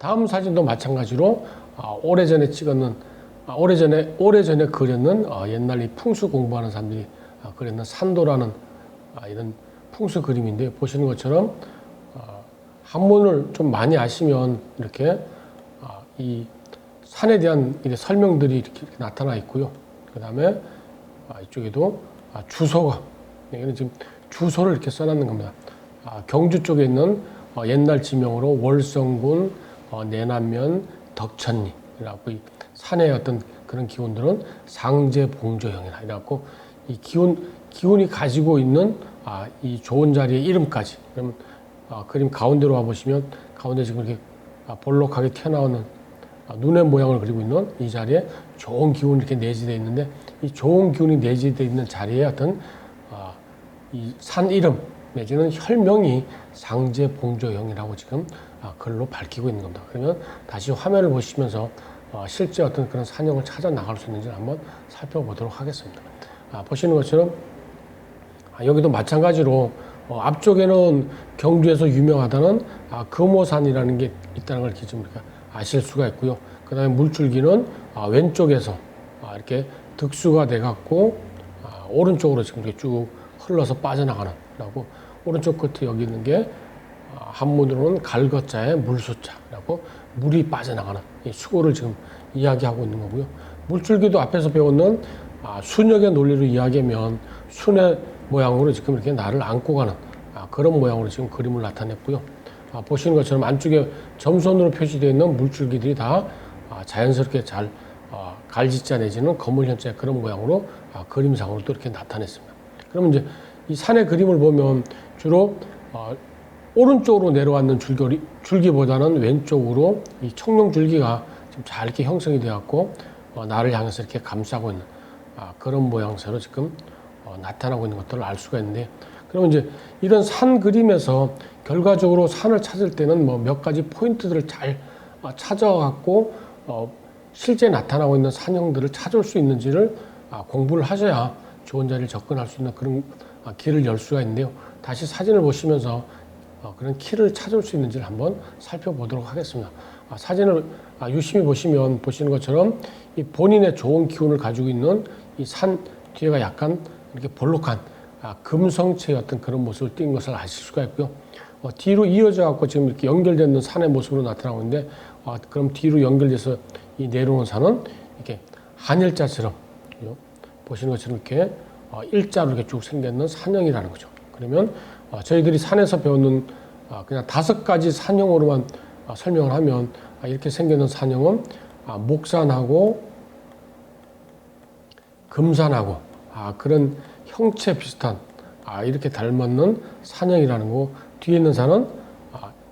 다음 사진도 마찬가지로 오래전에 찍었는 오래전에 그렸는 옛날 이 풍수 공부하는 사람들이 그렸는 산도라는 이런 풍수 그림인데, 보시는 것처럼 한문을 좀 많이 아시면 이렇게 이 산에 대한 설명들이 이렇게 나타나 있고요. 그 다음에 이쪽에도 주소가, 이거는 지금 주소를 이렇게 써놨는 겁니다. 경주 쪽에 있는 옛날 지명으로 월성군, 내남면, 덕천리라고 이 산의 어떤 그런 기운들은 상제봉조형이라 이래갖고 이 기운이 가지고 있는 이 좋은 자리의 이름까지. 그러면 그림 가운데로 와 보시면 가운데 지금 이렇게 볼록하게 튀어나오는 눈의 모양을 그리고 있는 이 자리에 좋은 기운이 이렇게 내재되어 있는데, 이 좋은 기운이 내재되어 있는 자리에 어떤 이 산 이름 내지는 혈명이 상제봉조형이라고 지금 글로 밝히고 있는 겁니다. 그러면 다시 화면을 보시면서 실제 어떤 그런 산형을 찾아 나갈 수 있는지 한번 살펴보도록 하겠습니다. 보시는 것처럼 여기도 마찬가지로 앞쪽에는 경주에서 유명하다는 금오산이라는 게 있다는 걸 이렇게 좀 아실 수가 있고요. 그 다음에 물줄기는 왼쪽에서 이렇게 득수가 돼 갖고 오른쪽으로 지금 이렇게 쭉 흘러서 빠져나가는 라고, 오른쪽 끝에 여기 있는 게 한문으로는 갈거자의 물수자라고 물이 빠져나가는 이 수고를 지금 이야기하고 있는 거고요. 물줄기도 앞에서 배웠는 순역의 논리로 이야기하면 순의 모양으로 지금 이렇게 나를 안고 가는 그런 모양으로 지금 그림을 나타냈고요. 보시는 것처럼 안쪽에 점선으로 표시되어 있는 물줄기들이 다 자연스럽게 잘 갈지자 내지는 거물현자 그런 모양으로 그림상으로 또 이렇게 나타냈습니다. 그러면 이제 이 산의 그림을 보면 주로 오른쪽으로 내려왔는 줄기보다는 왼쪽으로 이 청룡줄기가 지금 잘 이렇게 형성이 되었고 나를 향해서 이렇게 감싸고 있는 그런 모양새로 지금 나타나고 있는 것들을 알 수가 있는데, 그러면 이제 이런 산 그림에서 결과적으로 산을 찾을 때는 뭐 몇 가지 포인트들을 잘 찾아갖고 실제 나타나고 있는 산형들을 찾을 수 있는지를 공부를 하셔야 좋은 자리를 접근할 수 있는 그런 길을 열 수가 있는데요. 다시 사진을 보시면서 그런 키를 찾을 수 있는지를 한번 살펴보도록 하겠습니다. 사진을 유심히 보시면 보시는 것처럼 이 본인의 좋은 기운을 가지고 있는 이 산 뒤에가 약간 이렇게 볼록한 금성체의 어떤 그런 모습을 띈 것을 아실 수가 있고요. 뒤로 이어져 갖고 지금 이렇게 연결되는 산의 모습으로 나타나고 있는데, 그럼 뒤로 연결돼서 이 내려오는 산은 이렇게 한일자처럼 보시는 것처럼 이렇게 일자로 이렇게 쭉 생겼는 산형이라는 거죠. 그러면 저희들이 산에서 배우는 그냥 5가지 산형으로만 설명을 하면 이렇게 생겼는 산형은 목산하고 금산하고 그런 형체 비슷한 이렇게 닮았는 산형이라는 거, 뒤에 있는 산은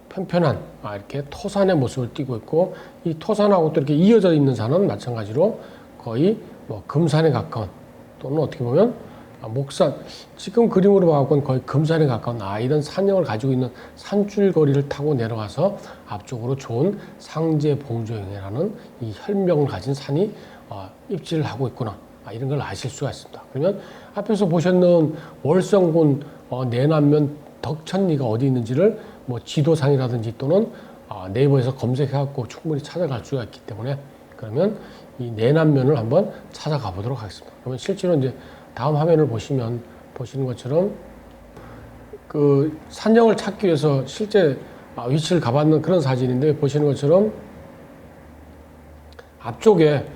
편편한 이렇게 토산의 모습을 띠고 있고, 이 토산하고 또 이렇게 이어져 있는 산은 마찬가지로 거의 뭐 금산에 가까운, 또는 어떻게 보면 목산, 지금 그림으로 봐갖고는 거의 금산에 가까운 이런 산형을 가지고 있는 산줄거리를 타고 내려가서 앞쪽으로 좋은 상제봉조형이라는 이 혈명을 가진 산이 입지를 하고 있구나, 이런 걸 아실 수가 있습니다. 그러면 앞에서 보셨는 월성군 내남면 덕천리가 어디 있는지를 뭐 지도상이라든지 또는 네이버에서 검색해갖고 충분히 찾아갈 수가 있기 때문에, 그러면 이 내남면을 한번 찾아가 보도록 하겠습니다. 그러면 실제로 이제 다음 화면을 보시면 보시는 것처럼 그 산형을 찾기 위해서 실제 위치를 가봤는 그런 사진인데, 보시는 것처럼 앞쪽에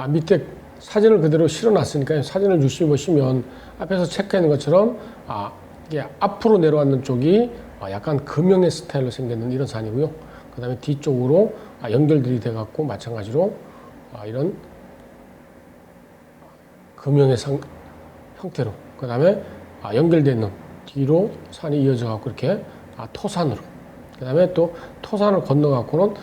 밑에 사진을 그대로 실어놨으니까 사진을 유심히 보시면 앞에서 체크하는 것처럼 이게 앞으로 내려왔는 쪽이 약간 금형의 스타일로 생겼는 이런 산이고요. 그 다음에 뒤쪽으로 연결들이 돼갖고 마찬가지로 이런 금형의 형태로, 그 다음에 연결되어 있는 뒤로 산이 이어져 갖고 이렇게 토산으로, 그 다음에 또 토산을 건너 갖고는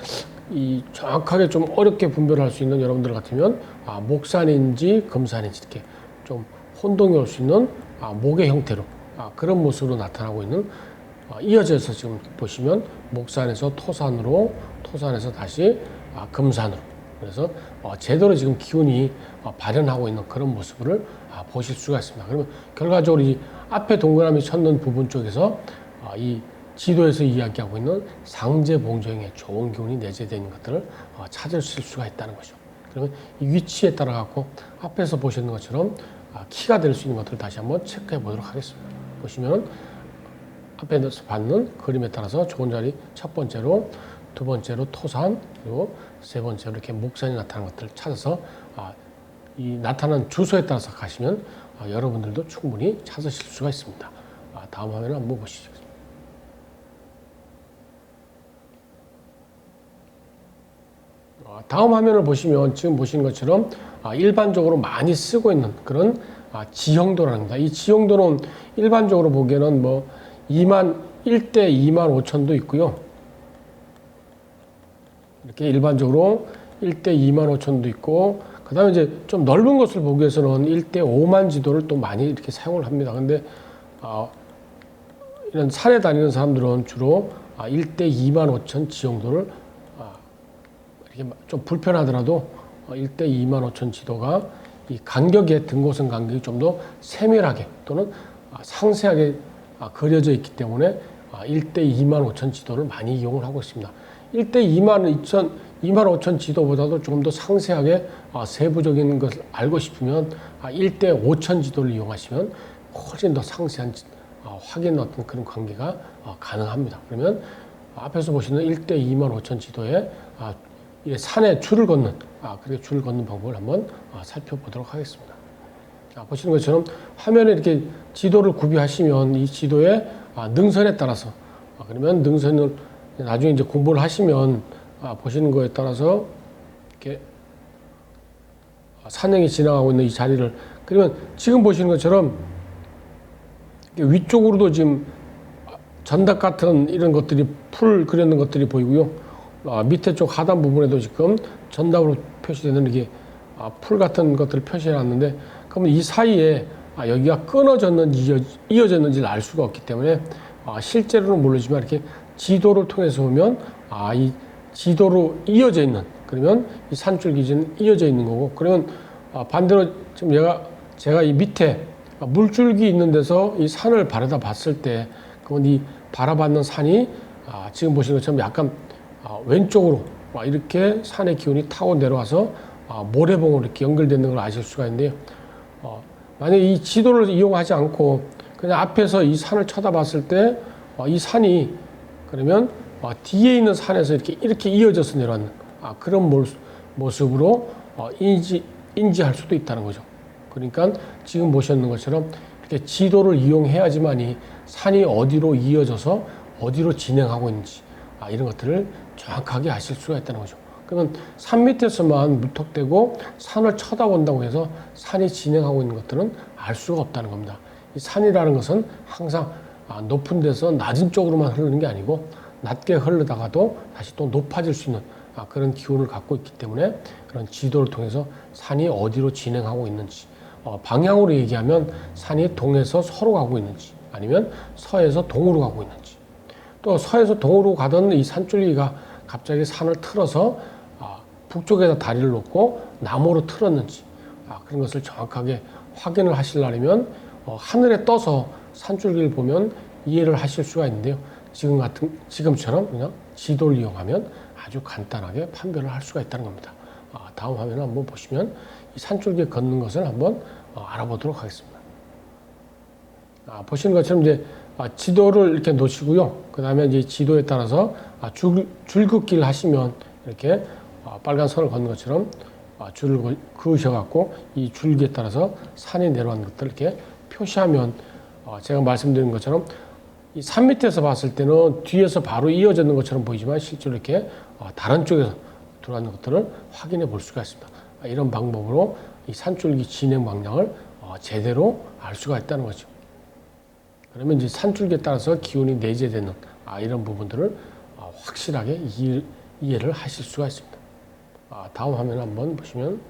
이 정확하게 좀 어렵게 분별할 수 있는 여러분들 같으면 목산인지 금산인지 이렇게 좀 혼동이 올 수 있는 목의 형태로 그런 모습으로 나타나고 있는, 이어져서 지금 보시면 목산에서 토산으로, 토산에서 다시 금산으로, 그래서 제대로 지금 기운이 발현하고 있는 그런 모습을 보실 수가 있습니다. 그러면 결과적으로 이 앞에 동그라미 쳤는 부분 쪽에서 이 지도에서 이야기하고 있는 상제봉정의 좋은 기운이 내재되어 있는 것들을 찾을 수가 있다는 거죠. 그러면 이 위치에 따라 갖고 앞에서 보시는 것처럼 키가 될 수 있는 것들을 다시 한번 체크해 보도록 하겠습니다. 보시면 앞에서 받는 그림에 따라서 좋은 자리 첫 번째로, 두 번째로 토산, 그리고 세 번째로 이렇게 목산이 나타나는 것들을 찾아서 이 나타난 주소에 따라서 가시면 여러분들도 충분히 찾으실 수가 있습니다. 다음 화면을 한번 보시죠. 다음 화면을 보시면 지금 보시는 것처럼 일반적으로 많이 쓰고 있는 그런 지형도라는 겁니다. 이 지형도는 일반적으로 보기에는 뭐 1대 2만 5천도 있고요. 이렇게 일반적으로 1대 2만 5천도 있고, 그 다음에 이제 좀 넓은 것을 보기 위해서는 1대 5만 지도를 또 많이 이렇게 사용을 합니다. 근데 이런 산에 다니는 사람들은 주로 1대 2만 5천 지형도를 이렇게 좀 불편하더라도 1대 2만 5천 지도가 이 간격의 등고선 간격이 좀 더 세밀하게 또는 상세하게 그려져 있기 때문에 1대 2만 5천 지도를 많이 이용을 하고 있습니다. 1대 2만 5천 지도보다도 조금 더 상세하게 세부적인 것을 알고 싶으면 1대 5천 지도를 이용하시면 훨씬 더 상세한 확인 어떤 그런 관계가 가능합니다. 그러면 앞에서 보시는 1대 2만 5천 지도에 산에 줄을 걷는 그렇게 줄을 걷는 방법을 한번 살펴보도록 하겠습니다. 보시는 것처럼 화면에 이렇게 지도를 구비하시면 이 지도의 능선에 따라서 그러면 능선을 나중에 이제 공부를 하시면 보시는 거에 따라서 이렇게 산행이 지나가고 있는 이 자리를, 그러면 지금 보시는 것처럼 위쪽으로도 지금 전닭 같은 이런 것들이 풀 그려놓은 것들이 보이고요. 밑에 쪽 하단 부분에도 지금 전답으로 표시되는 이게 풀 같은 것들을 표시해 놨는데, 그러면 이 사이에 여기가 끊어졌는지 이어졌는지를 알 수가 없기 때문에 실제로는 모르지만 이렇게 지도를 통해서 보면 이 지도로 이어져 있는, 그러면 이 산줄 기지는 이어져 있는 거고, 그러면 반대로 지금 제가 이 밑에 물줄기 있는 데서 이 산을 바라다 봤을 때, 그러면 이 바라봤는 산이 지금 보시는 것처럼 약간 왼쪽으로 이렇게 산의 기운이 타고 내려와서 모래봉으로 이렇게 연결되는 걸 아실 수가 있는데요. 만약에 이 지도를 이용하지 않고 그냥 앞에서 이 산을 쳐다봤을 때 이 산이 그러면 뒤에 있는 산에서 이렇게 이어져서 내려왔는 그런 모습으로 인지할 수도 있다는 거죠. 그러니까 지금 보셨는 것처럼 이렇게 지도를 이용해야지만이 산이 어디로 이어져서 어디로 진행하고 있는지 이런 것들을 정확하게 아실 수가 있다는 거죠. 그러면 산 밑에서만 무턱대고 산을 쳐다본다고 해서 산이 진행하고 있는 것들은 알 수가 없다는 겁니다. 이 산이라는 것은 항상 높은 데서 낮은 쪽으로만 흐르는 게 아니고 낮게 흐르다가도 다시 또 높아질 수 있는 그런 기운을 갖고 있기 때문에 그런 지도를 통해서 산이 어디로 진행하고 있는지, 방향으로 얘기하면 산이 동에서 서로 가고 있는지 아니면 서에서 동으로 가고 있는지, 또 서에서 동으로 가던 이 산줄기가 갑자기 산을 틀어서 북쪽에다 다리를 놓고 남으로 틀었는지 그런 것을 정확하게 확인을 하시려면 하늘에 떠서 산줄기를 보면 이해를 하실 수가 있는데요. 지금처럼 그냥 지도를 이용하면 아주 간단하게 판별을 할 수가 있다는 겁니다. 다음 화면을 한번 보시면 이 산줄기에 걷는 것을 한번 알아보도록 하겠습니다. 보시는 것처럼 이제 지도를 이렇게 놓으시고요. 그 다음에 이제 지도에 따라서 줄긋기를 하시면 이렇게 빨간 선을 걷는 것처럼 줄을 그으셔갖고 이 줄기에 따라서 산이 내려오는 것들을 이렇게 표시하면 제가 말씀드린 것처럼 이 산 밑에서 봤을 때는 뒤에서 바로 이어지는 것처럼 보이지만 실제로 이렇게 다른 쪽에서 들어가는 것들을 확인해 볼 수가 있습니다. 이런 방법으로 이 산줄기 진행 방향을 제대로 알 수가 있다는 거죠. 그러면 이제 산줄기에 따라서 기운이 내재되는 이런 부분들을 확실하게 이해를 하실 수가 있습니다. 다음 화면을 한번 보시면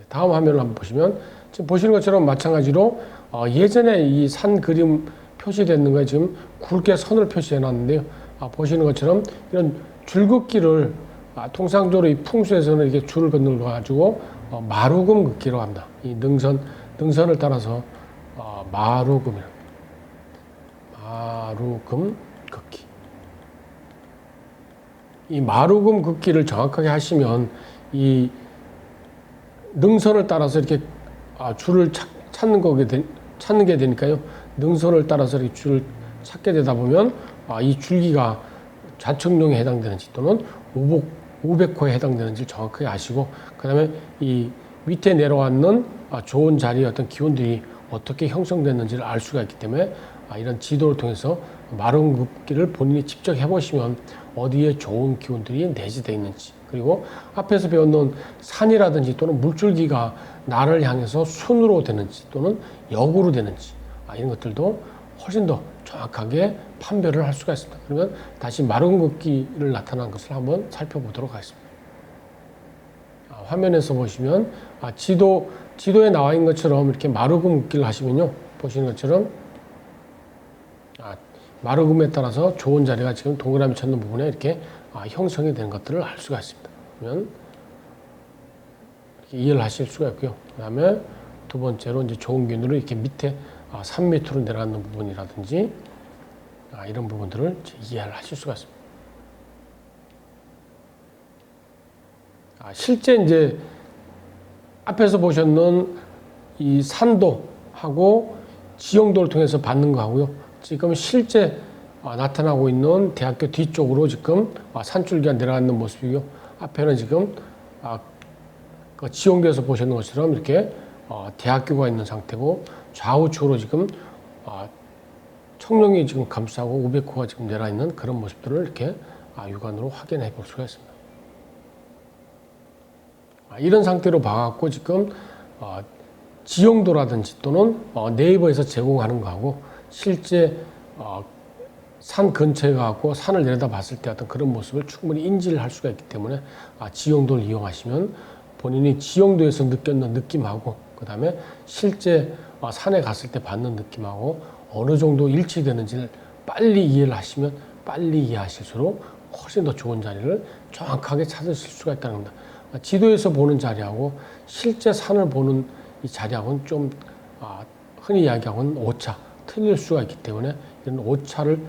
다음 화면을 한번 보시면 지금 보시는 것처럼 마찬가지로 예전에 이 산 그림 표시되는 거에 지금 굵게 선을 표시해 놨는데요. 보시는 것처럼 이런 줄긋기를 통상적으로 이 풍수에서는 이렇게 줄을 건너 가지고 마루금 긋기라고 합니다. 이 능선을 따라서 마루금 긋기. 이 마루금 긋기를 정확하게 하시면 이 능선을 따라서 이렇게 줄을 찾는 게 되니까요. 능선을 따라서 이렇게 줄을 찾게 되다 보면 이 줄기가 좌측룡에 해당되는지 또는 우백호에 해당되는지 정확하게 아시고, 그 다음에 이 밑에 내려왔는 좋은 자리의 어떤 기운들이 어떻게 형성됐는지를 알 수가 있기 때문에 이런 지도를 통해서 마루금 긋기를 본인이 직접 해보시면 어디에 좋은 기운들이 내재되어 있는지, 그리고 앞에서 배웠는 산이라든지 또는 물줄기가 나를 향해서 순으로 되는지 또는 역으로 되는지 이런 것들도 훨씬 더 정확하게 판별을 할 수가 있습니다. 그러면 다시 마루금 긋기를 나타난 것을 한번 살펴보도록 하겠습니다. 화면에서 보시면 지도에 나와 있는 것처럼 이렇게 마루금 긋기를 하시면요, 보시는 것처럼 마루금에 따라서 좋은 자리가 지금 동그라미 찾는 부분에 이렇게 형성이 되는 것들을 알 수가 있습니다. 그러면 이해를 하실 수가 있고요. 그 다음에 두 번째로 이제 좋은 기운으로 이렇게 밑에 산 밑으로 내려가는 부분이라든지 이런 부분들을 이해를 하실 수가 있습니다. 실제 이제 앞에서 보셨는 이 산도하고 지형도를 통해서 받는 거하고요. 지금 실제 나타나고 있는 대학교 뒤쪽으로 지금 산줄기가 내려가는 모습이고요. 앞에는 지금 그 지형도에서 보시는 것처럼 이렇게 대학교가 있는 상태고, 좌우측으로 지금 청룡이 지금 감싸고 우백호가 지금 내려 있는 그런 모습들을 이렇게 육안으로 확인해 볼 수가 있습니다. 이런 상태로 봐갖고 지금 지형도라든지 또는 네이버에서 제공하는 거하고 실제 산 근처에 가고 산을 내려다 봤을 때 어떤 그런 모습을 충분히 인지를 할 수가 있기 때문에 지형도를 이용하시면 본인이 지형도에서 느꼈는 느낌하고, 그 다음에 실제 산에 갔을 때 받는 느낌하고 어느 정도 일치되는지를 빨리 이해를 하시면 빨리 이해하실수록 훨씬 더 좋은 자리를 정확하게 찾으실 수가 있다는 겁니다. 지도에서 보는 자리하고 실제 산을 보는 이 자리하고는 좀 흔히 이야기하고는 오차, 틀릴 수가 있기 때문에 이런 오차를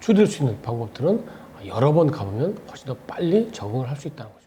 줄일 수 있는 방법들은 여러 번 가보면 훨씬 더 빨리 적응을 할 수 있다는 거죠.